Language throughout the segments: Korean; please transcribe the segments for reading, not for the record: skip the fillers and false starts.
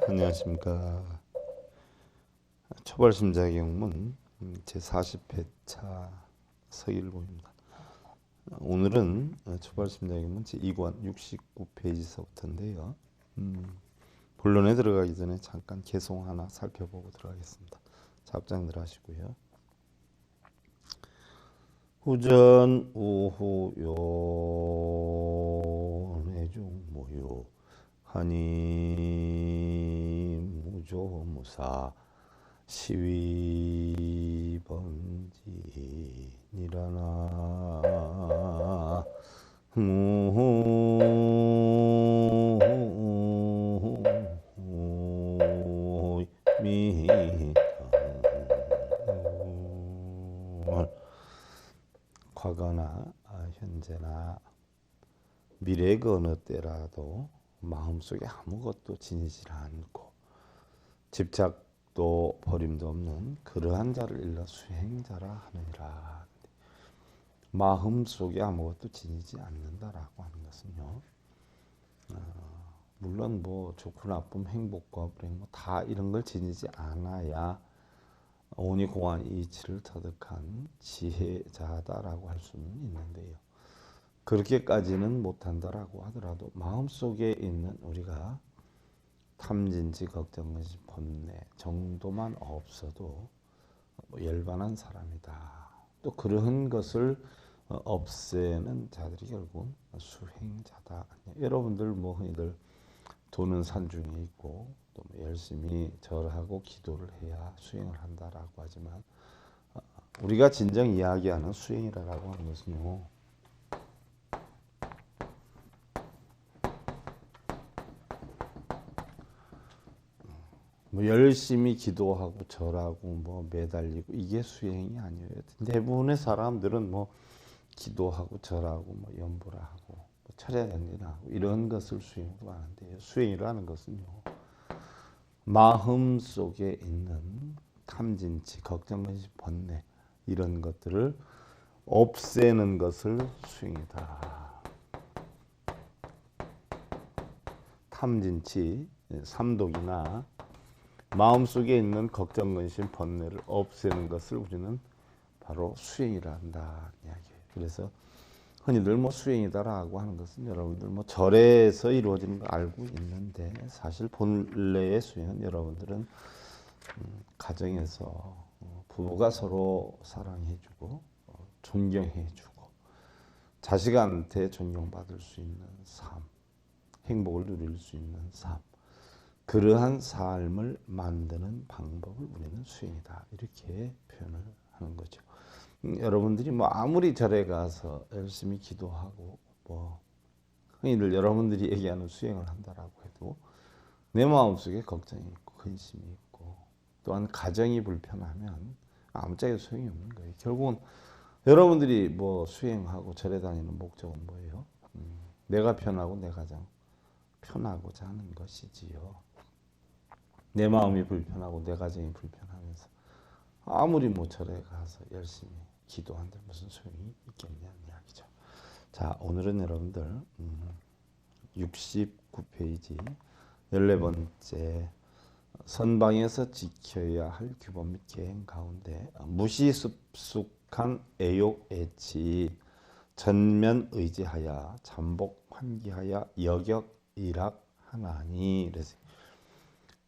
안녕하십니까. 초벌심자경문 제40회차 서일보입니다. 오늘은 초벌심자경문 제2권 69페이지서부터인데요. 본론에 들어가기 전에 잠깐 개송 하나 살펴보고 들어가겠습니다. 잡장들 하시고요. 후전 우후 요내중 모유 하니 무조무사 시위번지 니라나 과거나 현재나 미래 그 어느 때라도 마음속에 아무것도 지니지 않고 집착도 버림도 없는 그러한 자를 일러 수행자라 하느니라. 마음속에 아무것도 지니지 않는다라고 하는 것은요, 물론 뭐 좋고 나쁨, 행복과 불행 다 이런 걸 지니지 않아야 오니공한 이치를 터득한 지혜자다라고 할 수는 있는데요. 그렇게까지는 못한다라고 하더라도 마음속에 있는 우리가 탐진치, 걱정근심, 번뇌 정도만 없어도 열반한 사람이다. 또 그러한 것을 없애는 자들이 결국은 수행자다. 여러분들 뭐 흔히들 도는 산중에 있고 또 열심히 절하고 기도를 해야 수행을 한다라고 하지만 우리가 진정 이야기하는 수행이라고 하는 것은요, 뭐 열심히 기도하고 절하고 뭐 매달리고 이게 수행이 아니에요. 대부분의 사람들은 뭐 기도하고 절하고 뭐 연보라 하고 뭐 철야연진하고 이런 것을 수행으로 하는데요. 수행이라는 것은요, 마음 속에 있는 탐진치, 걱정근심, 번뇌 이런 것들을 없애는 것을 수행이다. 탐진치, 삼독이나 마음속에 있는 걱정근심, 번뇌를 없애는 것을 우리는 바로 수행이라 한다 이야기예요. 그래서 흔히들 뭐 수행이다라고 하는 것은 여러분들 뭐 절에서 이루어지는 거 알고 있는데 사실 본래의 수행은 여러분들은 가정에서 부부가 서로 사랑해주고 존경해주고 자식한테 존경받을 수 있는 삶, 행복을 누릴 수 있는 삶, 그러한 삶을 만드는 방법을 우리는 수행이다 이렇게 표현을 하는 거죠. 여러분들이 뭐 아무리 절에 가서 열심히 기도하고 뭐 흔히들 여러분들이 얘기하는 수행을 한다라고 해도 내 마음속에 걱정이 있고 근심이 있고 또한 가정이 불편하면 아무짝에 소용이 없는 거예요. 결국은 여러분들이 뭐 수행하고 절에 다니는 목적은 뭐예요? 내가 편하고 내 가정 편하고자 하는 것이지요. 내 마음이 불편하고 내 가정이 불편하면서 아무리 뭐 절에 가서 열심히 기도한들 무슨 소용이 있겠냐는 이야기죠. 자, 오늘은 여러분들 69페이지 14번째 선방에서 지켜야 할 규범 및 계행 가운데 무시습숙한 애욕 애치 전면 의지하여 잠복 환기하여 여격 일학하나니. 그래서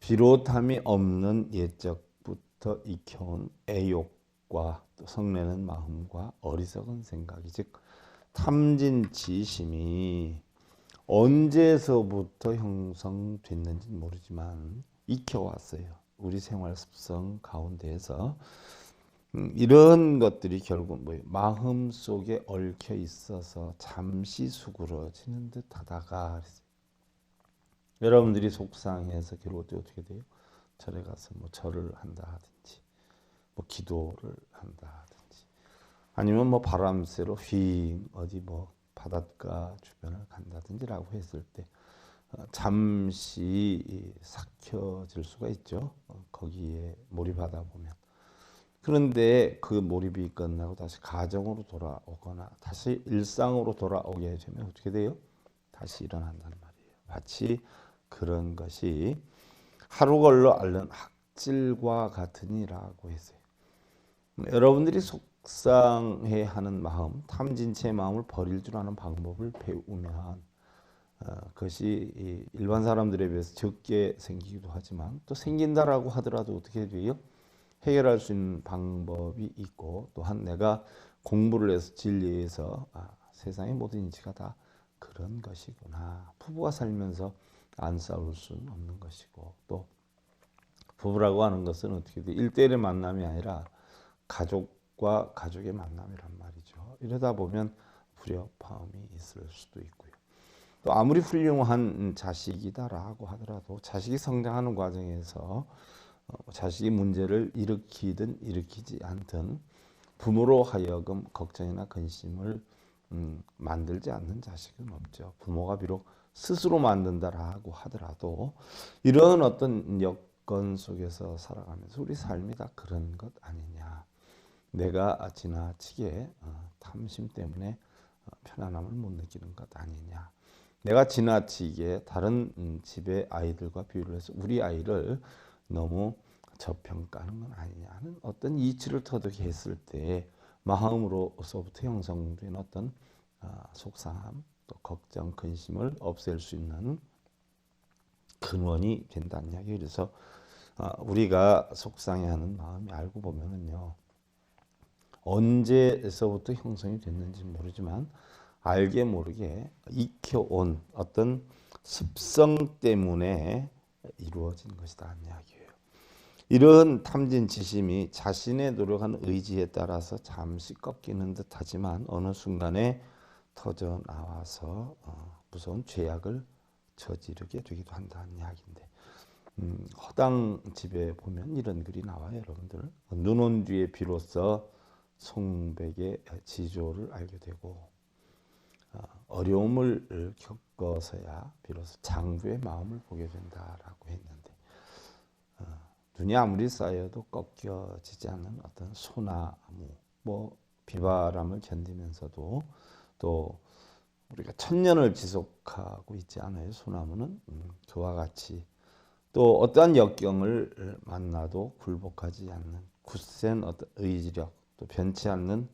비롯함이 없는 옛적부터 익혀온 애욕과 또 성내는 마음과 어리석은 생각이 즉 탐진지심이 언제서부터 형성됐는지는 모르지만 익혀왔어요. 우리 생활 습성 가운데에서 이런 것들이 결국 뭐예요? 마음 속에 얽혀 있어서 잠시 수그러지는 듯 하다가 여러분들이 속상해서 결국 어떻게 돼요? 절에 가서 뭐 절을 한다 하든지 뭐 기도를 한다 하든지 아니면 뭐 바람 쐬러 휙 어디 뭐 바닷가 주변을 간다든지라고 했을 때 잠시 삭혀질 수가 있죠. 거기에 몰입하다 보면. 그런데 그 몰입이 끝나고 다시 가정으로 돌아오거나 다시 일상으로 돌아오게 되면 어떻게 돼요? 다시 일어난단 말이에요. 마치 그런 것이 하루 걸러 앓는 학질과 같으니라고 했어요. 여러분들이 속상해하는 마음, 탐진치의 마음을 버릴 줄 아는 방법을 배우면 그것이 일반 사람들에 비해서 적게 생기기도 하지만 또 생긴다라고 하더라도 어떻게 돼요? 해결할 수 있는 방법이 있고 또한 내가 공부를 해서 진리에서 세상의 모든 이치가 다 그런 것이구나. 부부가 살면서 안 싸울 수는 없는 것이고 또 부부라고 하는 것은 어떻게 돼? 1대1의 만남이 아니라 가족과 가족의 만남이란 말이죠. 이러다 보면 불협화음이 있을 수도 있고요. 또 아무리 훌륭한 자식이다라고 하더라도 자식이 성장하는 과정에서 자식이 문제를 일으키든 일으키지 않든 부모로 하여금 걱정이나 근심을 만들지 않는 자식은 없죠. 부모가 비록 스스로 만든다라고 하더라도 이런 어떤 여건 속에서 살아가면서 우리 삶이 다 그런 것 아니냐. 내가 지나치게 탐심 때문에 편안함을 못 느끼는 것 아니냐. 내가 지나치게 다른 집의 아이들과 비교를 해서 우리 아이를 너무 저평가하는 건 아니냐는 어떤 이치를 터득했을 때 마음으로서부터 형성된 어떤 속상함, 또 걱정, 근심을 없앨 수 있는 근원이 된다는 이야기. 그래서 우리가 속상해하는 마음이 알고 보면은요 언제서부터 형성이 됐는지 모르지만 알게 모르게 익혀온 어떤 습성 때문에 이루어진 것이다 하는 이야기예요. 이런 탐진치심이 자신의 노력한 의지에 따라서 잠시 꺾이는 듯하지만 어느 순간에 터져 나와서 무서운 죄악을 저지르게 되기도 한다는 이야기인데 허당집에 보면 이런 글이 나와요. 여러분들 눈 온 뒤에 비로소 송백의 지조를 알게 되고 어려움을 겪어서야 비로소 장부의 마음을 보게 된다라고 했는데 눈이 아무리 쌓여도 꺾여지지 않는 어떤 소나무, 뭐 비바람을 견디면서도 또 우리가 천년을 지속하고 있지 않아요. 소나무는 그와 같이 또 어떠한 역경을 만나도 굴복하지 않는 굳센 어떤 의지력, 또 변치 않는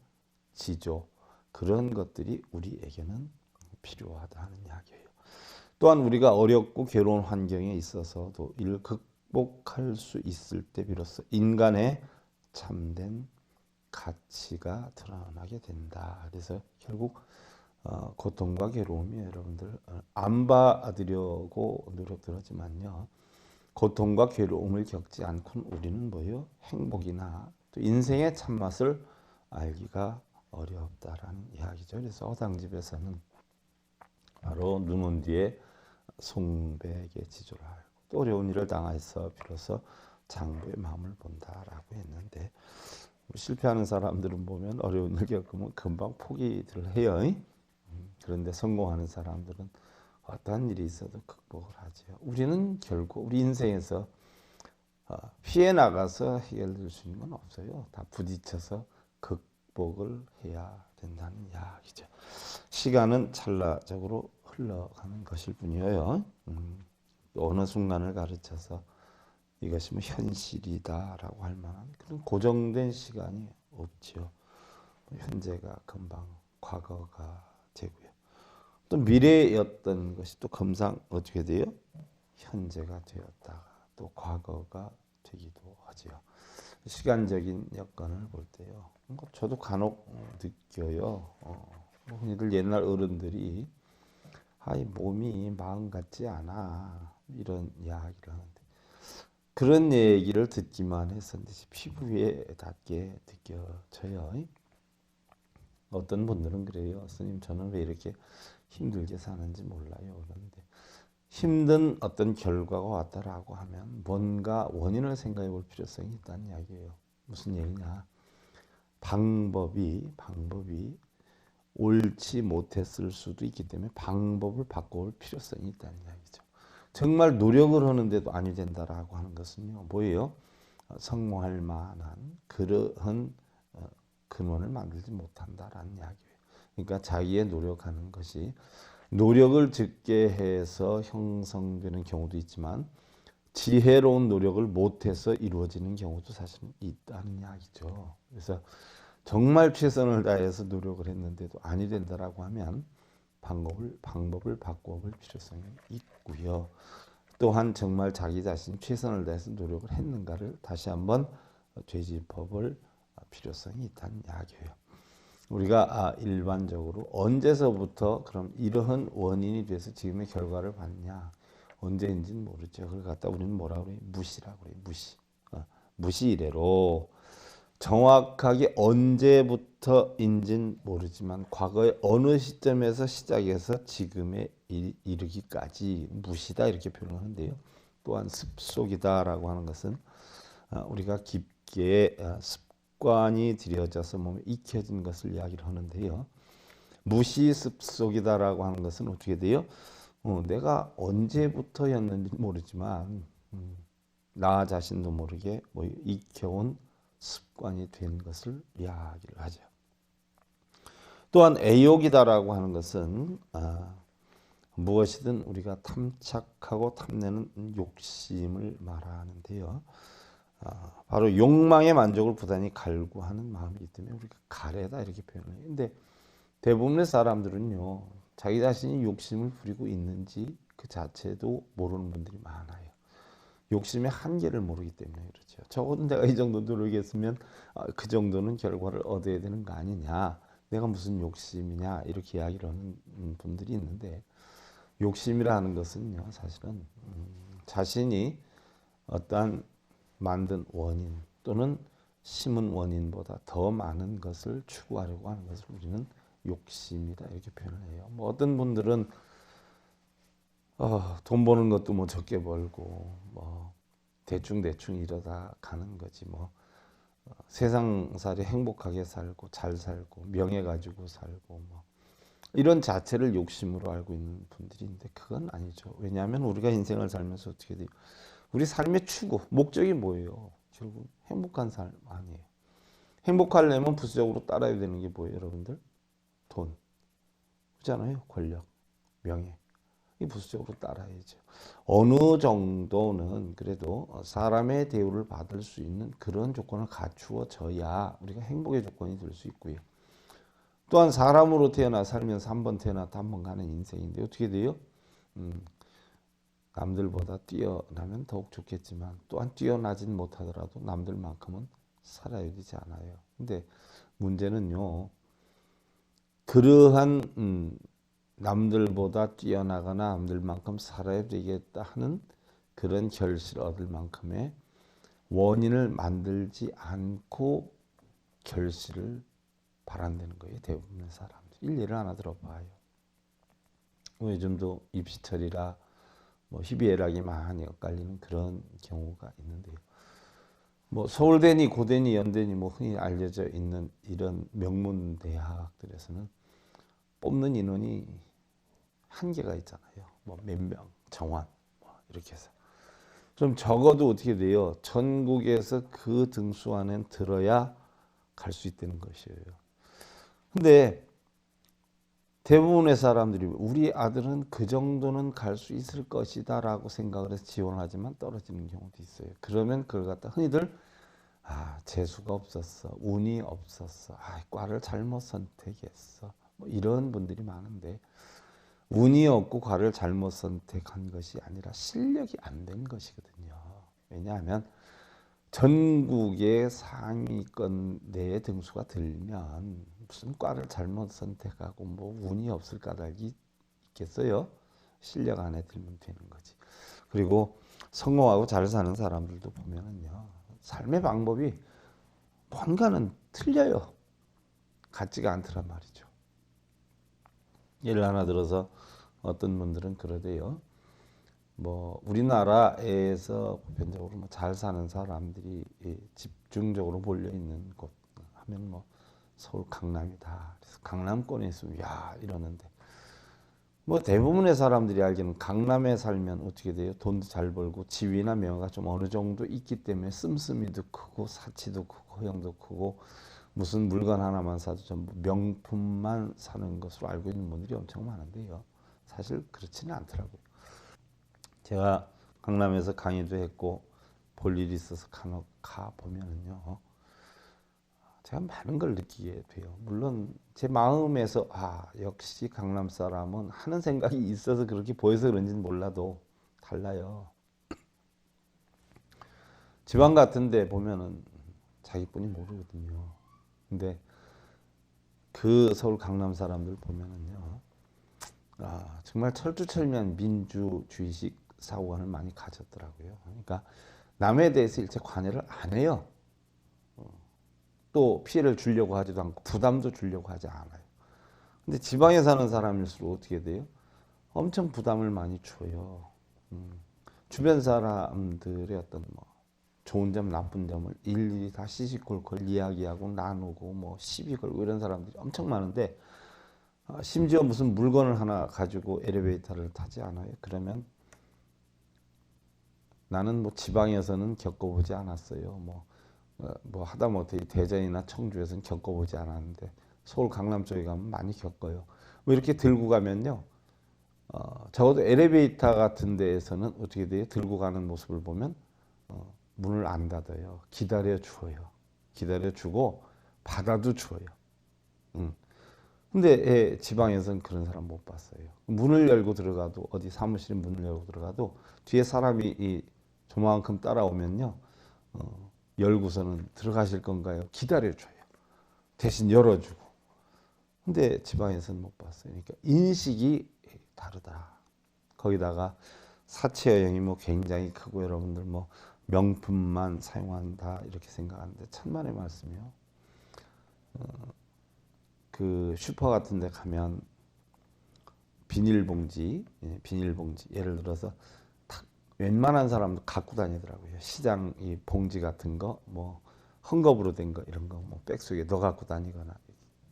지조, 그런 것들이 우리에게는 필요하다 하는 이야기예요. 또한 우리가 어렵고 괴로운 환경에 있어서도 이를 극복할 수 있을 때 비로소 인간의 참된 가치가 드러나게 된다. 그래서 결국 고통과 괴로움이 여러분들 안 받으려고 노력들하지만요. 고통과 괴로움을 겪지 않고는 우리는 뭐예요? 행복이나 또 인생의 참맛을 알기가 어렵다라는 이야기죠. 그래서 허당집에서는 바로 눈 온 뒤에 송백의 지조를 알고 또 어려운 일을 당해서 비로소 장부의 마음을 본다라고 했는데 실패하는 사람들은 보면 어려운 일 겪으면 금방 포기를 해요. 그런데 성공하는 사람들은 어떠한 일이 있어도 극복을 하죠. 우리는 결국 우리 인생에서 피해 나가서 해결될 수 있는 건 없어요. 다 부딪혀서 극복을 해야 된다는 이야기죠. 시간은 찰나적으로 흘러가는 것일 뿐이에요. 어느 순간을 가르쳐서 이것이 뭐 현실이다라고 할 만한 그런 고정된 시간이 없죠. 현재가 금방 과거가 되고요. 또 미래였던 것이 또 금방 어떻게 돼요? 현재가 되었다가 또 과거가 되기도 하지요. 시간적인 여건을 볼 때요. 저도 간혹 느껴요. 흔히들 옛날 어른들이 몸이 마음 같지 않아 이런 이야기를 하는데 그런 얘기를 듣기만 했었는데 피부에 닿게 느껴져요. 어떤 분들은 그래요. 스님 저는 왜 이렇게 힘들게 사는지 몰라요. 그런데 힘든 어떤 결과가 왔다라고 하면 뭔가 원인을 생각해 볼 필요성이 있다는 이야기예요. 무슨 얘기냐? 방법이 옳지 못했을 수도 있기 때문에 방법을 바꿔볼 필요성이 있다는 이야기죠. 정말 노력을 하는데도 아니 된다라고 하는 것은요. 뭐예요? 성공할 만한 그러한 근원을 만들지 못한다라는 이야기예요. 그러니까 자기의 노력하는 것이 노력을 적게 해서 형성되는 경우도 있지만 지혜로운 노력을 못해서 이루어지는 경우도 사실은 있다는 이야기죠. 그래서 정말 최선을 다해서 노력을 했는데도 아니 된다라고 하면 방법을 바꿔볼 필요성이 있고요. 또한 정말 자기 자신이 최선을 다해서 노력을 했는가를 다시 한번 되짚어볼 필요성이 있다는 이야기예요. 우리가 일반적으로 언제서부터 그럼 이러한 원인이 돼서 지금의 결과를 봤냐? 언제인지는 모르죠. 그걸 갖다 우리는 뭐라 그래요? 무시라고 그래요. 무시. 무시 이래로 정확하게 언제부터인지는 모르지만 과거의 어느 시점에서 시작해서 지금에 이르기까지 무시다 이렇게 표현하는데요. 또한 습속이다라고 하는 것은 우리가 깊게 습관이 들여져서 몸에 익혀진 것을 이야기를 하는데요. 무시 습속이다라고 하는 것은 어떻게 돼요? 내가 언제부터였는지 모르지만 나 자신도 모르게 뭐 익혀온 습관이 된 것을 이야기를 하죠. 또한 애욕이다라고 하는 것은 무엇이든 우리가 탐착하고 탐내는 욕심을 말하는데요. 바로 욕망의 만족을 부단히 갈구하는 마음이기 때문에 우리가 가래다 이렇게 표현해요. 근데 대부분의 사람들은요, 자기 자신이 욕심을 부리고 있는지 그 자체도 모르는 분들이 많아요. 욕심의 한계를 모르기 때문에 그렇죠. 적어도 내가 이 정도 노력했으면 그 정도는 결과를 얻어야 되는 거 아니냐. 내가 무슨 욕심이냐 이렇게 이야기를 하는 분들이 있는데 욕심이라는 것은요 사실은 자신이 어떠한 만든 원인 또는 심은 원인보다 더 많은 것을 추구하려고 하는 것을 우리는 욕심이다 이렇게 표현을 해요. 뭐 어떤 분들은 돈 버는 것도 뭐 적게 벌고 뭐 대충 이러다 가는 거지 뭐 세상살이 행복하게 살고 잘 살고 명예 가지고 살고 뭐 이런 자체를 욕심으로 알고 있는 분들이 있는데 그건 아니죠. 왜냐하면 우리가 인생을 살면서 어떻게 돼요? 우리 삶의 추구, 목적이 뭐예요? 결국 행복한 삶 아니에요. 행복하려면 부수적으로 따라야 되는 게 뭐예요, 여러분들? 돈, 그렇잖아요. 권력, 명예. 이 부수적으로 따라야죠. 어느 정도는 그래도 사람의 대우를 받을 수 있는 그런 조건을 갖추어져야 우리가 행복의 조건이 될 수 있고요. 또한 사람으로 태어나 살면서 한 번 태어났다 한 번 가는 인생인데 어떻게 돼요? 남들보다 뛰어나면 더욱 좋겠지만 또한 뛰어나진 못하더라도 남들만큼은 살아야 되지 않아요. 근데 문제는요. 그러한 남들보다 뛰어나거나 남들만큼 살아야 되겠다 하는 그런 결실을 얻을 만큼의 원인을 만들지 않고 결실을 바란다는 거예요. 대부분의 사람들. 일례를 하나 들어봐요. 요즘도 입시철이라 뭐 희비애락이 많이 엇갈리는 그런 경우가 있는데요. 뭐 서울대니 고대니 연대니 뭐 흔히 알려져 있는 이런 명문 대학들에서는 뽑는 인원이 한계가 있잖아요. 뭐 몇 명, 정원 뭐 이렇게 해서 좀 적어도 어떻게 돼요? 전국에서 그 등수 안에 들어야 갈 수 있다는 것이에요. 근데 대부분의 사람들이 우리 아들은 그 정도는 갈 수 있을 것이다 라고 생각을 해서 지원을 하지만 떨어지는 경우도 있어요. 그러면 그걸 갖다 흔히들 재수가 없었어, 운이 없었어, 과를 잘못 선택했어 뭐 이런 분들이 많은데 운이 없고 과를 잘못 선택한 것이 아니라 실력이 안 된 것이거든요. 왜냐하면 전국의 상위권 내에 등수가 들면 무슨 과를 잘못 선택하고 뭐 운이 없을 까닭이 있겠어요? 실력 안에 들면 되는 거지. 그리고 성공하고 잘 사는 사람들도 보면은요, 삶의 방법이 뭔가는 틀려요. 같지가 않더란 말이죠. 예를 하나 들어서 어떤 분들은 그러대요. 뭐 우리나라에서 보편적으로 뭐 잘 사는 사람들이 집중적으로 몰려 있는 곳 하면 뭐 서울 강남이다. 그래서 강남권에 있으면 야 이러는데 뭐 대부분의 사람들이 알기는 강남에 살면 어떻게 돼요? 돈도 잘 벌고 지위나 명예가 좀 어느 정도 있기 때문에 씀씀이도 크고 사치도 크고 허영도 크고 무슨 물건 하나만 사도 전부 명품만 사는 것으로 알고 있는 분들이 엄청 많은데요. 사실 그렇지는 않더라고요. 제가 강남에서 강의도 했고 볼 일이 있어서 간혹 가 보면은요, 제가 많은 걸 느끼게 돼요. 물론 제 마음에서 역시 강남 사람은 하는 생각이 있어서 그렇게 보여서 그런지는 몰라도 달라요. 지방 같은 데 보면은 자기뿐이 모르거든요. 근데 그 서울 강남 사람들 보면은요, 정말 철두철미한 민주주의식 사고관을 많이 가졌더라고요. 그러니까 남에 대해서 일체 관여를 안 해요. 또 피해를 주려고 하지도 않고 부담도 주려고 하지 않아요. 근데 지방에 사는 사람일수록 어떻게 돼요? 엄청 부담을 많이 줘요. 주변 사람들의 어떤 뭐 좋은 점, 나쁜 점을 일일이 다 시시콜콜 이야기하고 나누고 뭐 시비 걸고 이런 사람들이 엄청 많은데, 심지어 무슨 물건을 하나 가지고 엘리베이터를 타지 않아요. 그러면 나는 뭐 지방에서는 겪어보지 않았어요. 뭐 하다못해 대전이나 청주에서는 겪어보지 않았는데 서울 강남 쪽에 가면 많이 겪어요. 뭐 이렇게 들고 가면요, 적어도 엘리베이터 같은 데에서는 어떻게 돼요? 들고 가는 모습을 보면 문을 안 닫아요. 기다려 주어요. 기다려 주고 받아도 주어요. 근데 지방에서는 그런 사람 못 봤어요. 문을 열고 들어가도, 어디 사무실에 문을 열고 들어가도 뒤에 사람이 조만큼 따라오면요, 열고서는 들어가실 건가요? 기다려줘요. 대신 열어주고. 근데 지방에서는 못 봤어요. 그러니까 인식이 다르다. 거기다가 사채여행이 뭐 굉장히 크고 여러분들 뭐 명품만 사용한다 이렇게 생각하는데 천만의 말씀이요. 그 슈퍼 같은 데 가면 비닐봉지 예를 들어서 탁 웬만한 사람도 갖고 다니더라고요. 시장 이 봉지 같은 거, 뭐 헝겊으로 된 거 이런 거 뭐 백속에 넣어 갖고 다니거나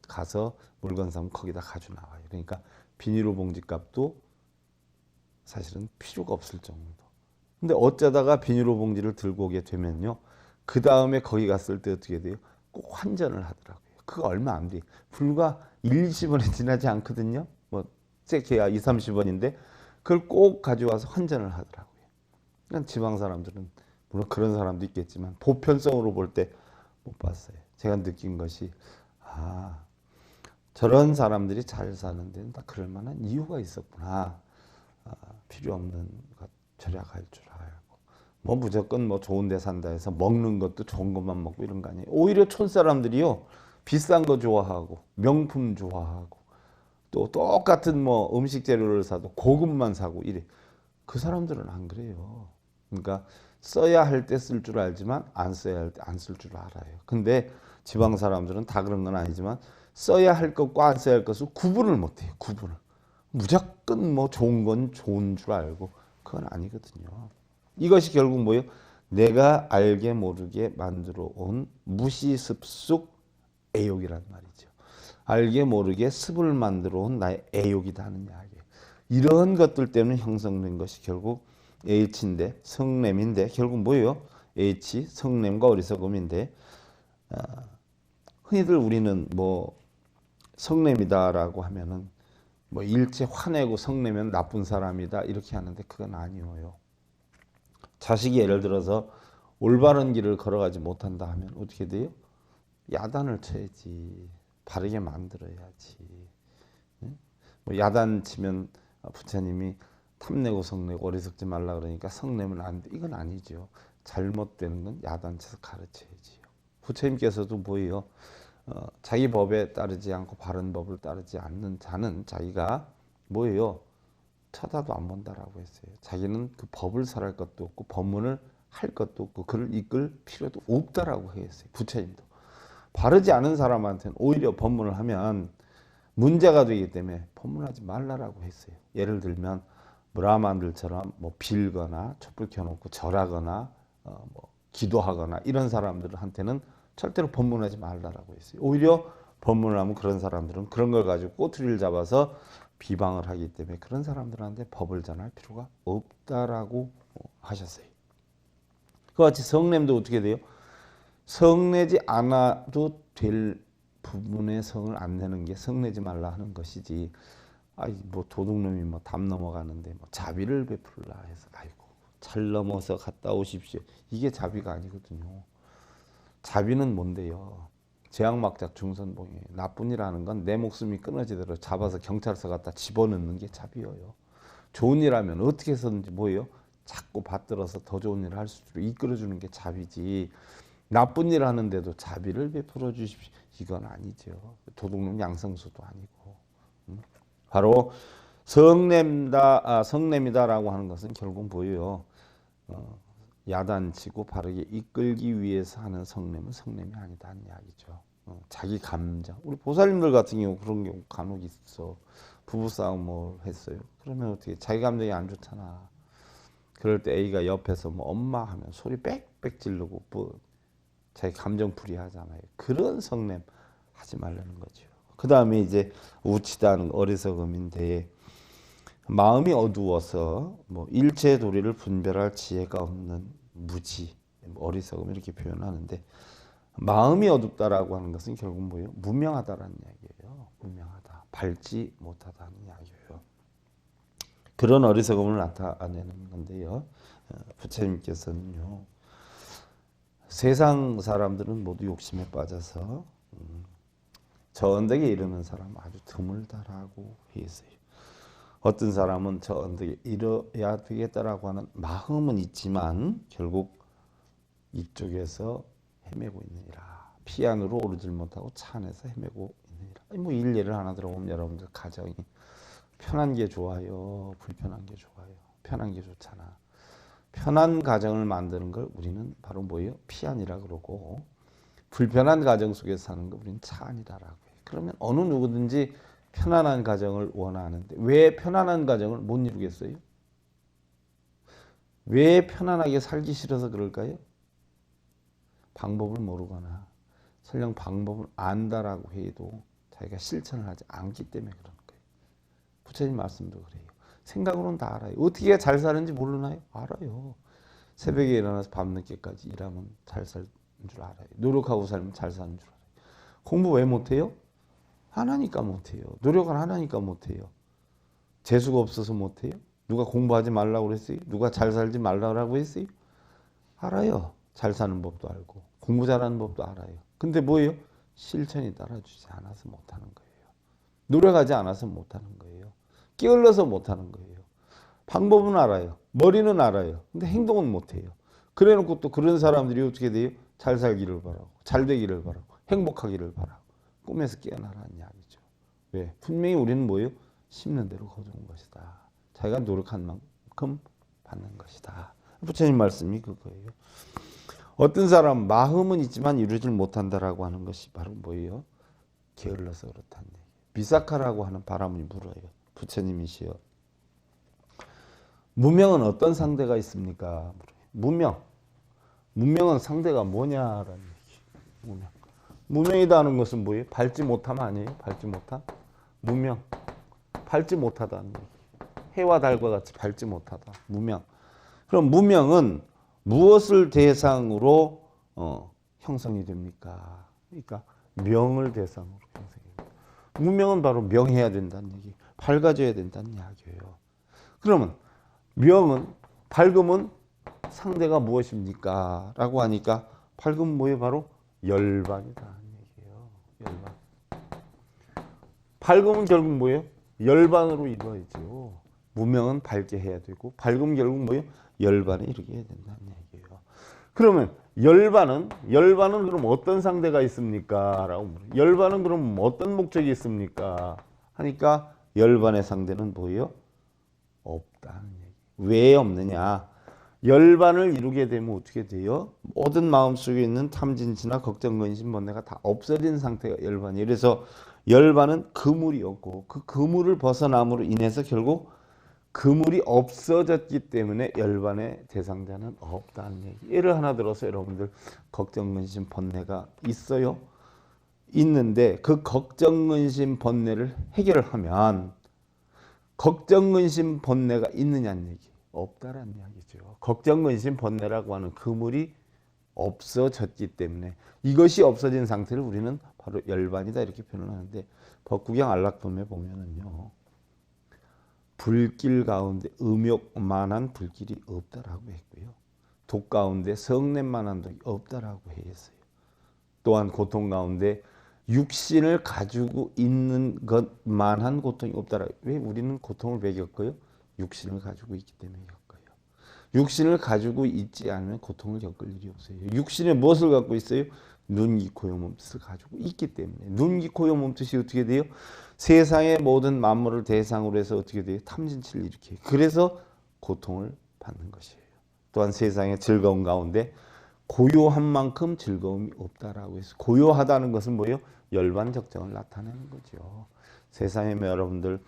가서 물건 사면 거기다 가져 나와요. 그러니까 비닐로 봉지 값도 사실은 필요가 없을 정도. 근데 어쩌다가 비닐로 봉지를 들고 오게 되면요, 그 다음에 거기 갔을 때 어떻게 돼요? 꼭 환전을 하더라고요. 그거 얼마 안 돼. 불과 1, 20원이 지나지 않거든요. 뭐 세케야 2, 30원인데 그걸 꼭 가져와서 환전을 하더라고요. 그러니까 지방 사람들은 물론 그런 사람도 있겠지만 보편성으로 볼 때 못 봤어요. 제가 느낀 것이, 저런 사람들이 잘 사는 데는 다 그럴 만한 이유가 있었구나. 필요 없는 것 절약할 줄 알고, 뭐 무조건 뭐 좋은 데 산다 해서 먹는 것도 좋은 것만 먹고 이런 거 아니에요. 오히려 촌 사람들이요, 비싼 거 좋아하고 명품 좋아하고 또 똑같은 뭐 음식 재료를 사도 고급만 사고 이래. 그 사람들은 안 그래요. 그러니까 써야 할 때 쓸 줄 알지만 안 써야 할 때 안 쓸 줄 알아요. 근데 지방 사람들은 다 그런 건 아니지만 써야 할 것과 안 써야 할 것을 구분을 못 해요. 구분을. 무조건 뭐 좋은 건 좋은 줄 알고 그건 아니거든요. 이것이 결국 뭐예요? 내가 알게 모르게 만들어 온 무시습숙 애욕이란 말이죠. 알게 모르게 습을 만들어 온 나의 애욕이다 하는 이야기예요. 이런 것들 때문에 형성된 것이 결국 H인데, 성냄인데, 결국 뭐예요? H, 성냄과 어리석음인데, 흔히들 우리는 뭐 성냄이다라고 하면은 뭐 일체 화내고 성내면 나쁜 사람이다 이렇게 하는데 그건 아니에요. 자식이 예를 들어서 올바른 길을 걸어가지 못한다 하면 어떻게 돼요? 야단을 쳐야지. 바르게 만들어야지. 뭐 야단 치면 부처님이 탐내고 성내고 어리석지 말라 그러니까 성내면 안 돼. 이건 아니죠. 잘못되는 건 야단 쳐서 가르쳐야지요. 부처님께서도 뭐예요? 자기 법에 따르지 않고 바른 법을 따르지 않는 자는 자기가 뭐예요? 쳐다도 안 본다라고 했어요. 자기는 그 법을 설할 것도 없고 법문을 할 것도 없고 그를 이끌 필요도 없다라고 했어요. 부처님도. 바르지 않은 사람한테는 오히려 법문을 하면 문제가 되기 때문에 법문하지 말라라고 했어요. 예를 들면 브라만들처럼 뭐 빌거나 촛불 켜놓고 절하거나 뭐 기도하거나 이런 사람들한테는 절대로 법문하지 말라라고 했어요. 오히려 법문을 하면 그런 사람들은 그런 걸 가지고 꼬투리를 잡아서 비방을 하기 때문에 그런 사람들한테 법을 전할 필요가 없다라고 하셨어요. 그와 같이 성냄도 어떻게 돼요? 성내지 않아도 될 부분에 성을 안 내는 게 성내지 말라 하는 것이지, 뭐 도둑놈이 뭐 담 넘어가는데 뭐 자비를 베풀라 해서 아이고 잘 넘어서 갔다 오십시오. 이게 자비가 아니거든요. 자비는 뭔데요? 제왕막작 중선봉이에요. 나쁜 일 하는 건 내 목숨이 끊어지도록 잡아서 경찰서 갖다 집어넣는 게 자비예요. 좋은 일 하면 어떻게 해서든지 뭐예요? 자꾸 받들어서 더 좋은 일을 할 수 있도록 이끌어주는 게 자비지. 나쁜 일 하는데도 자비를 베풀어 주십시오. 이건 아니죠. 도둑놈 양성수도 아니고. 바로 성냄이다라고 하는 것은 결국 뭐예요? 야단치고 바르게 이끌기 위해서 하는 성냄은 성냄이 아니다는 이야기죠. 자기 감정. 우리 보살님들 같은 경우 그런 경우 간혹 있어. 부부싸움을 했어요. 그러면 어떻게 자기 감정이 안 좋잖아. 그럴 때 A가 옆에서 뭐 엄마 하면 소리 빽빽 지르고 뭐 자기 감정풀이 하잖아요. 그런 성냄 하지 말라는 거죠. 그 다음에 이제 우치다는 어리석음인데 마음이 어두워서 뭐 일체 도리를 분별할 지혜가 없는 무지, 어리석음 이렇게 표현하는데 마음이 어둡다라고 하는 것은 결국 뭐예요? 무명하다라는 이야기예요. 무명하다, 밝지 못하다는 이야기예요. 그런 어리석음을 나타내는 건데요. 부처님께서는요. 세상 사람들은 모두 욕심에 빠져서 저 언덕에 이르는 사람 아주 드물다라고 했어요. 어떤 사람은 저 언덕에 이뤄야 되겠다라고 하는 마음은 있지만 결국 이쪽에서 헤매고 있느니라. 피 안으로 오르질 못하고 차 안에서 헤매고 있느니라. 뭐 일례를 하나 들어보면 여러분들 가정이 편한 게 좋아요? 불편한 게 좋아요? 편한 게 좋잖아. 편한 가정을 만드는 걸 우리는 바로 뭐예요? 피안이라 그러고 불편한 가정 속에서 사는 거 우리는 차안이라고 해요. 그러면 어느 누구든지 편안한 가정을 원하는데 왜 편안한 가정을 못 이루겠어요? 왜 편안하게 살기 싫어서 그럴까요? 방법을 모르거나 설령 방법을 안다라고 해도 자기가 실천을 하지 않기 때문에 그러는 거예요. 부처님 말씀도 그래요. 생각으로는 다 알아요. 어떻게 잘 사는지 모르나요? 알아요. 새벽에 일어나서 밤늦게까지 일하면 잘 살 줄 알아요. 노력하고 살면 잘 사는 줄 알아요. 공부 왜 못해요? 안 하니까 못해요. 노력을 안 하니까 못해요. 재수가 없어서 못해요? 누가 공부하지 말라고 그랬어요? 누가 잘 살지 말라고 했어요? 알아요. 잘 사는 법도 알고 공부 잘하는 법도 알아요. 근데 뭐예요? 실천이 따라주지 않아서 못하는 거예요. 노력하지 않아서 못하는 거예요. 게을러서 못하는 거예요. 방법은 알아요. 머리는 알아요. 근데 행동은 못해요. 그래놓고 또 그런 사람들이 어떻게 돼요? 잘 살기를 바라고 잘 되기를 바라고 행복하기를 바라고 꿈에서 깨어나라는 이야기죠. 왜? 분명히 우리는 뭐예요? 심는 대로 거두는 것이다. 자기가 노력한 만큼 받는 것이다. 부처님 말씀이 그거예요. 어떤 사람 마음은 있지만 이루질 못한다라고 하는 것이 바로 뭐예요? 게을러서 그렇다는 얘기예요. 미사카라고 하는 바람이 불어요. 부처님이시여. 무명은 어떤 상대가 있습니까? 무명. 무명은 상대가 뭐냐라는 얘기. 무명. 무명이다는 것은 뭐예요? 밟지 못함 아니에요? 밟지 못함? 무명. 밟지 못하다는 얘기. 해와 달과 같이 밟지 못하다. 무명. 그럼 무명은 무엇을 대상으로 형성이 됩니까? 그러니까 명을 대상으로 형성이 됩니다. 무명은 바로 명해야 된다는 얘기. 밝아져야 된다는 이야기예요. 그러면 명은 밝음은 상대가 무엇입니까? 라고 하니까 밝음은 뭐예요? 바로 열반이다 얘기예요. 열반. 밝음은 결국 뭐예요? 열반으로 이루어지죠. 무명은 밝게 해야 되고 밝음은 결국 뭐예요? 열반에 이르게 해야 된다는 얘기예요. 그러면 열반은 그럼 어떤 상대가 있습니까? 라고 물어요. 열반은 그럼 어떤 목적이 있습니까? 하니까 열반의 상대는 뭐예요? 없다는 얘기. 왜 없느냐? 열반을 이루게 되면 어떻게 돼요? 모든 마음속에 있는 탐진치나 걱정, 근심, 번뇌가 다 없어진 상태가 열반이에요. 그래서 열반은 그물이 없고 그 그물을 벗어남으로 인해서 결국 그물이 없어졌기 때문에 열반의 대상자는 없다는 얘기. 예를 하나 들어서 여러분들 걱정, 근심, 번뇌가 있어요? 있는데 그 걱정, 근심, 번뇌를 해결하면 걱정, 근심, 번뇌가 있느냐는 얘기. 없다라는 이야기죠. 걱정, 근심, 번뇌라고 하는 그물이 없어졌기 때문에 이것이 없어진 상태를 우리는 바로 열반이다 이렇게 표현하는데 법구경 안락품에 보면은요. 불길 가운데 음욕만한 불길이 없다라고 했고요. 독 가운데 성냄만한 독이 없다라고 했어요. 또한 고통 가운데 육신을 가지고 있는 것만한 고통이 없다라고. 왜 우리는 고통을 왜 겪어요? 육신을 가지고 있기 때문에 겪어요. 육신을 가지고 있지 않으면 고통을 겪을 일이 없어요. 육신에 무엇을 갖고 있어요? 눈, 귀, 코, 요, 몸뜻을 가지고 있기 때문에. 눈, 귀, 코, 요, 몸뜻이 어떻게 돼요? 세상의 모든 만물을 대상으로 해서 어떻게 돼요? 탐진치를 일으켜요. 그래서 고통을 받는 것이에요. 또한 세상의 즐거움 가운데 고요한 만큼 즐거움이 없다라고 해서, 고요하다는 것은 뭐예요? 열반적정을 나타내는 거죠. 세상에 여러분들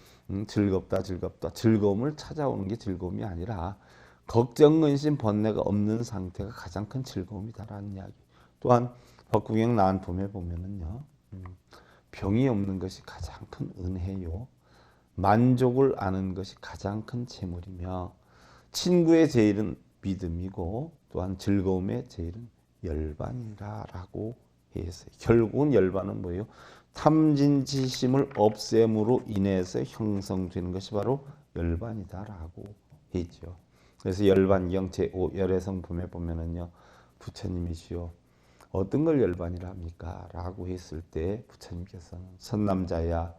즐겁다 즐거움을 찾아오는 게 즐거움이 아니라 걱정, 근심, 번뇌가 없는 상태가 가장 큰 즐거움이다라는 이야기. 또한 법구경 나한품에 보면은요, 병이 없는 것이 가장 큰 은혜요, 만족을 아는 것이 가장 큰 재물이며, 친구의 제일은 믿음이고 또한 즐거움의 제일은 열반이라고 했어요. 결국은 열반은 뭐예요? 탐진치심을 없앰으로 인해서 형성되는 것이 바로 열반이다라고 했죠. 그래서 열반경 제5 열애성품에 보면은요, 부처님이시요, 어떤 걸 열반이라 합니까? 라고 했을 때 부처님께서는 선남자야,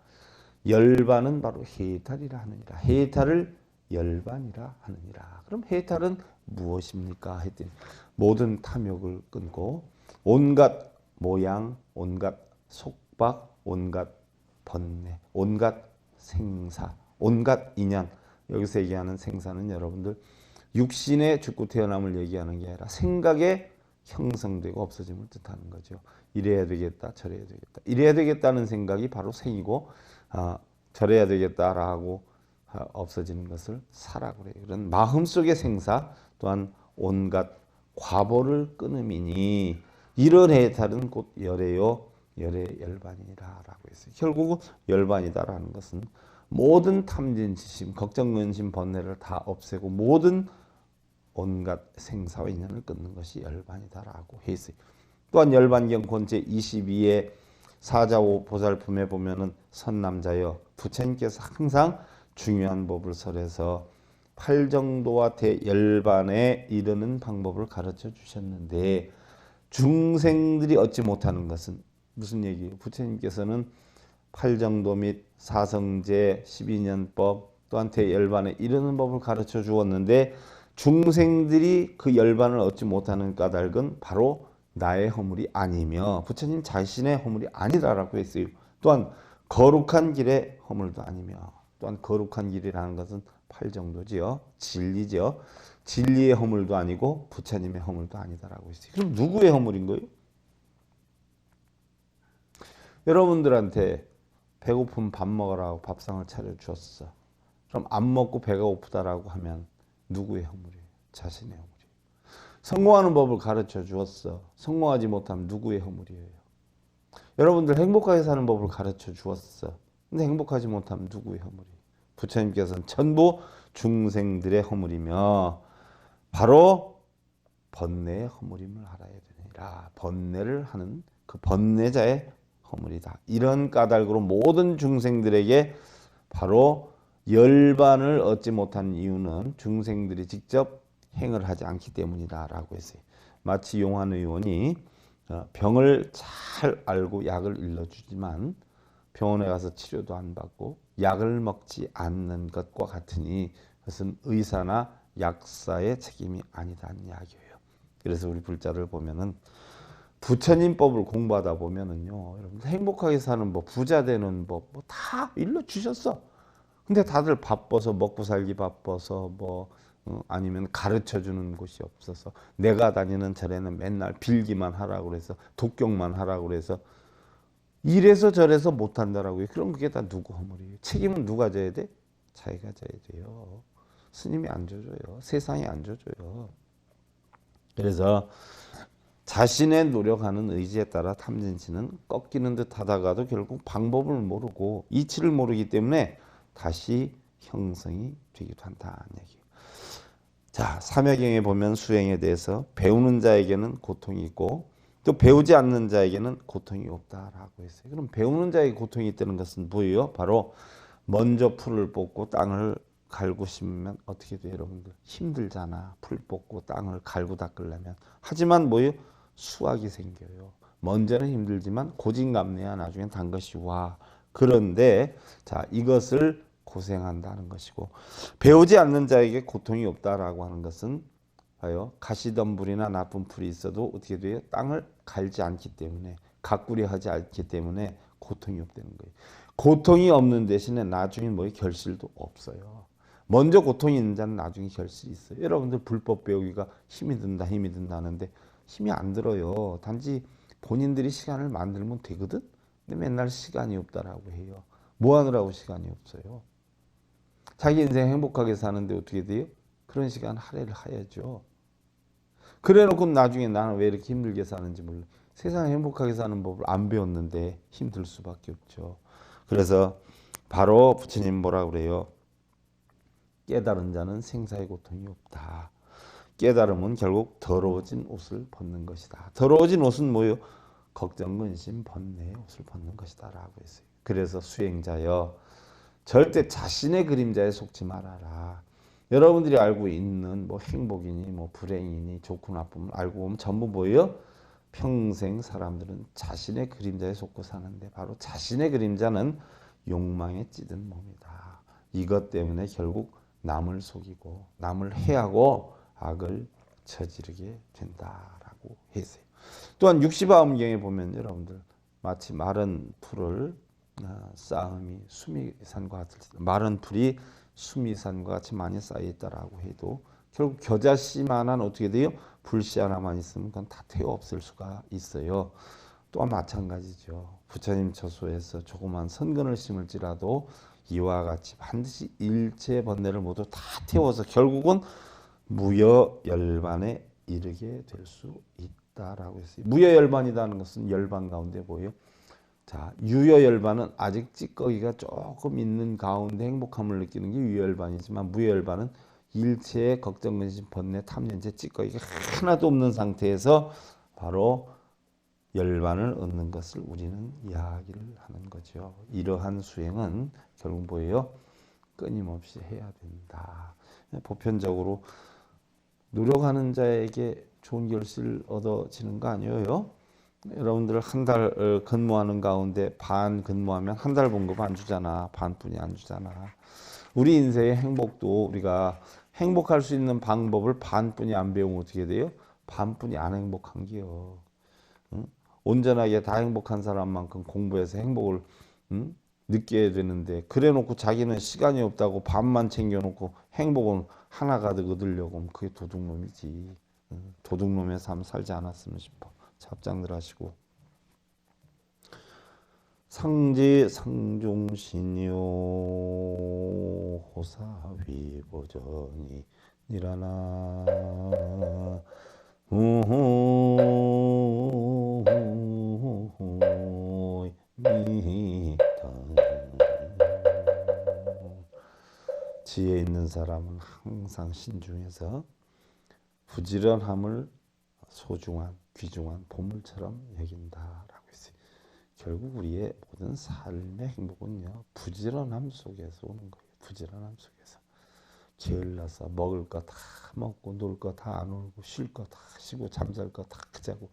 열반은 바로 해탈이라 하느니라. 해탈을 열반이라 하느니라. 그럼 해탈은 무엇입니까? 했더니 모든 탐욕을 끊고 온갖 모양, 온갖 속박, 온갖 번뇌, 온갖 생사, 온갖 인연. 여기서 얘기하는 생사는 여러분들 육신의 죽고 태어남을 얘기하는 게 아니라 생각에 형성되고 없어짐을 뜻하는 거죠. 이래야 되겠다, 저래야 되겠다. 이래야 되겠다는 생각이 바로 생이고, 저래야 되겠다라고 없어지는 것을 사라고 그래요. 그런 마음속의 생사, 또한 온갖 과보를 끊음이니 이런 해탈은 곧 열애요, 열애 열반이라라고 했어요. 결국 열반이다라는 것은 모든 탐진치심, 걱정, 근심, 번뇌를 다 없애고 모든 온갖 생사와 인연을 끊는 것이 열반이다라고 했어요. 또한 열반경 권제 22의 사자오 보살품에 보면은 선남자여, 부처님께서 항상 중요한 법을 설해서 팔정도와 대열반에 이르는 방법을 가르쳐 주셨는데, 중생들이 얻지 못하는 것은 무슨 얘기예요? 부처님께서는 팔정도 및 사성제 12년법 또한 대열반에 이르는 법을 가르쳐 주었는데, 중생들이 그 열반을 얻지 못하는 까닭은 바로 나의 허물이 아니며 부처님 자신의 허물이 아니다라고 했어요. 또한 거룩한 길의 허물도 아니며, 또한 거룩한 길이라는 것은 팔정도지요, 진리죠. 진리의 허물도 아니고 부처님의 허물도 아니다라고 했어요. 그럼 누구의 허물인 거예요? 여러분들한테 배고프면 밥 먹으라고 밥상을 차려주었어. 그럼 안 먹고 배가 고프다라고 하면 누구의 허물이에요? 자신의 허물이에요. 성공하는 법을 가르쳐 주었어. 성공하지 못하면 누구의 허물이에요? 여러분들 행복하게 사는 법을 가르쳐 주었어. 근데 행복하지 못하면 누구의 허물이에요? 부처님께서는 전부 중생들의 허물이며 바로 번뇌의 허물임을 알아야 되니라. 번뇌를 하는 그 번뇌자의 허물이다. 이런 까닭으로 모든 중생들에게 바로 열반을 얻지 못한 이유는 중생들이 직접 행을 하지 않기 때문이다라고 했어요. 마치 용한 의원이 병을 잘 알고 약을 일러주지만 병원에 가서 치료도 안 받고 약을 먹지 않는 것과 같으니 그것은 의사나 약사의 책임이 아니다는 이야기예요. 그래서 우리 불자를 보면은 부처님 법을 공부하다 보면은요, 여러분 행복하게 사는 법, 부자 되는 법 뭐 다 일러주셨어. 근데 다들 바빠서, 먹고 살기 바빠서 아니면 가르쳐 주는 곳이 없어서, 내가 다니는 절에는 맨날 빌기만 하라고 그래서, 독경만 하라고 그래서 이래서 저래서 못한다라고 해요. 그럼 그게 다 누구 허물이에요? 책임은 누가 져야 돼? 자기가 져야 돼요. 스님이 안 져줘요. 세상이 안 져줘요. 그래서 자신의 노력하는 의지에 따라 탐진치는 꺾이는 듯 하다가도 결국 방법을 모르고 이치를 모르기 때문에 다시 형성이 되기도 한다는 얘기예요. 자, 삼여경에 보면 수행에 대해서 배우는 자에게는 고통이 있고 또 배우지 않는 자에게는 고통이 없다라고 했어요. 그럼 배우는 자에게 고통이 있다는 것은 뭐예요? 바로 먼저 풀을 뽑고 땅을 갈고 심으면 어떻게 돼요, 여러분들? 힘들잖아. 풀 뽑고 땅을 갈고 닦으려면. 하지만 뭐예요? 수확이 생겨요. 먼저는 힘들지만 고진감래야 나중엔 단 것이 와. 그런데 자, 이것을 고생한다는 것이고, 배우지 않는 자에게 고통이 없다라고 하는 것은 봐요. 가시덤불이나 나쁜 풀이 있어도 어떻게 돼요? 땅을 갈지 않기 때문에, 가꾸려 하지 않기 때문에 고통이 없다는 거예요. 고통이 없는 대신에 나중에 뭐 결실도 없어요. 먼저 고통이 있는 자는 나중에 결실이 있어요. 여러분들 불법 배우기가 힘이 든다 하는데 힘이 안 들어요. 단지 본인들이 시간을 만들면 되거든. 근데 맨날 시간이 없다라고 해요. 뭐 하느라고 시간이 없어요. 자기 인생 행복하게 사는데 어떻게 돼요? 그런 시간 할애를 해야죠. 그래놓고 나중에 나는 왜 이렇게 힘들게 사는지 몰라. 세상 행복하게 사는 법을 안 배웠는데 힘들 수밖에 없죠. 그래서 바로 부처님 뭐라 그래요? 깨달은 자는 생사의 고통이 없다. 깨달음은 결국 더러워진 옷을 벗는 것이다. 더러워진 옷은 뭐예요? 걱정, 근심, 번뇌의 옷을 벗는 것이다 라고 했어요. 그래서 수행자여, 절대 자신의 그림자에 속지 말아라. 여러분들이 알고 있는 뭐 행복이니 뭐 불행이니 좋고 나쁨을 알고 보면 전부 뭐예요? 평생 사람들은 자신의 그림자에 속고 사는데, 바로 자신의 그림자는 욕망에 찌든 몸이다. 이것 때문에 결국 남을 속이고 남을 해하고 악을 저지르게 된다라고 했어요. 또한 육시바음경에 보면 여러분들 마치 마른 풀을 쌓음이 수미산과 같을 때, 마른 풀이 수미산과 같이 많이 쌓여 있다라고 해도 결국 겨자씨만한 어떻게 돼요? 불씨 하나만 있으면 그건 다 태워 없앨 수가 있어요. 또한 마찬가지죠. 부처님 처소에서 조그만 선근을 심을지라도 이와 같이 반드시 일체 번뇌를 모두 다 태워서 결국은 무여열반에 이르게 될 수 있다라고 했어요. 무여열반이라는 것은 열반 가운데 뭐예요? 자, 유여열반은 아직 찌꺼기가 조금 있는 가운데 행복함을 느끼는 게 유여열반이지만, 무여열반은 일체의 걱정, 근심, 번뇌, 탐연제, 찌꺼기가 하나도 없는 상태에서 바로 열반을 얻는 것을 우리는 이야기를 하는 거죠. 이러한 수행은 결국 뭐예요? 끊임없이 해야 된다. 보편적으로 노력하는 자에게 좋은 결실을 얻어지는 거 아니에요? 여러분들 한 달 근무하는 가운데 반 근무하면 한 달 봉급 안 주잖아. 반뿐이 안 주잖아. 우리 인생의 행복도 우리가 행복할 수 있는 방법을 반뿐이 안 배우면 어떻게 돼요? 반뿐이 안 행복한 게요. 응? 온전하게 다 행복한 사람만큼 공부해서 행복을 느껴야 되는데, 그래 놓고 자기는 시간이 없다고 반만 챙겨놓고 행복은 하나 가득 얻으려고 하면 그게 도둑놈이지. 도둑놈의 삶 살지 않았으면 싶어. 잡장들 하시고. 상지 상중신요 호사위보전이 니라나 지혜 있는 사람은 항상 신중해서 부지런함을 소중한 귀중한 보물처럼 여긴다라고 했어요. 결국 우리의 모든 삶의 행복은요, 부지런함 속에서 오는 거예요. 부지런함 속에서. 게을러서 먹을 거 다 먹고 놀 거 다 안 놀고 쉴 거 다 쉬고 잠잘 거 다 자고,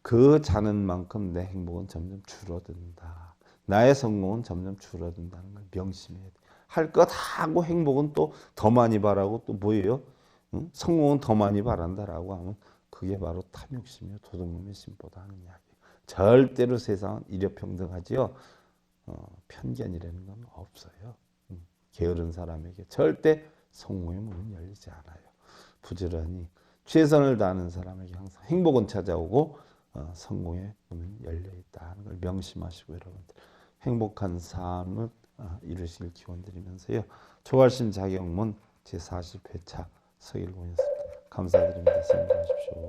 그 자는 만큼 내 행복은 점점 줄어든다. 나의 성공은 점점 줄어든다는 걸 명심해야 돼. 할 거 다 하고 행복은 또 더 많이 바라고 또 뭐예요? 응? 성공은 더 많이 바란다라고 하면 그게 바로 탐욕심이요, 도둑놈의 심보다 하는 이야기. 절대로 세상은 일여평등하지요. 편견이라는 건 없어요. 게으른 사람에게 절대 성공의 문은 열리지 않아요. 부지런히 최선을 다하는 사람에게 항상 행복은 찾아오고 성공의 문은 열려 있다는 걸 명심하시고, 여러분들 행복한 삶을 이루실 기원 드리면서요. 초갈심 자격문 제40회차 서일공이었습니다. 감사드립니다. 성공하십시오.